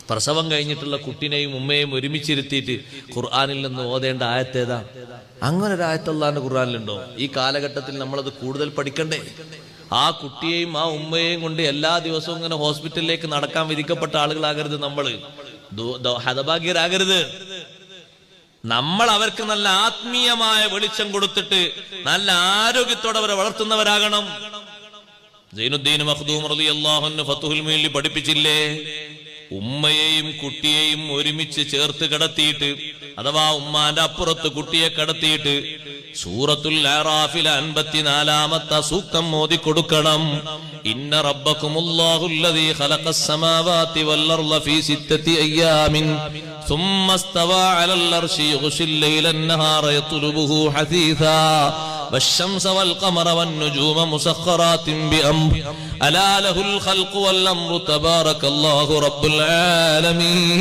പ്രസവം കഴിഞ്ഞിട്ടുള്ള കുട്ടിനെയും ഉമ്മയെയും ഒരുമിച്ചിരുത്തിയിട്ട് ഖുർആനിൽ നിന്ന് ഓതേണ്ട ആയത്തേതാ? അങ്ങനെ ഒരു ആയത്ത് അല്ലാഹുവിന്റെ ഖുർആനിലുണ്ടോ? ഈ കാലഘട്ടത്തിൽ നമ്മളത് കൂടുതൽ പഠിക്കണ്ടേ? ആ കുട്ടിയെയും ആ ഉമ്മയെയും കൊണ്ട് എല്ലാ ദിവസവും ഇങ്ങനെ ഹോസ്പിറ്റലിലേക്ക് നടക്കാൻ വിധിക്കപ്പെട്ട ആളുകളാകരുത് നമ്മള്, ഹതഭാഗ്യരാകരുത്. നമ്മൾ അവർക്ക് നല്ല ആത്മീയമായ വെളിച്ചം കൊടുത്തിട്ട് നല്ല ആരോഗ്യത്തോടെ അവരെ വളർത്തുന്നവരാകണം. സൈനുദ്ദീൻ മഖ്ദൂം റളിയല്ലാഹു അൻഹു ഫത്ഹുൽ മുഈനിൽ പഠിപ്പിച്ചില്ലേ, ഉമ്മയെയും കുട്ടിയെയും ഒരുമിച്ച് ചേർത്ത് കിടത്തിയിട്ട്, അഥവാ ഉമ്മാന്റെ അപ്പുറത്ത് കുട്ടിയെ കിടത്തിയിട്ട് സൂറത്തുൽ അറാഫിലെ 54-ാമത്തെ സൂക്തം ഓതി കൊടുക്കണം. ഇന്ന റബ്ബകുമുല്ലാഹുല്ലദീ ഖലഖസ് സമാവാതി വൽ അർള ഫീ 6 അയ്യാമിൻ ثم استوى على العرش يغشي الليل النهار يطلبه حثيثا والشمس والقمر والنجوم مسخرات بأمره ألا له الخلق والأمر تبارك الله رب العالمين.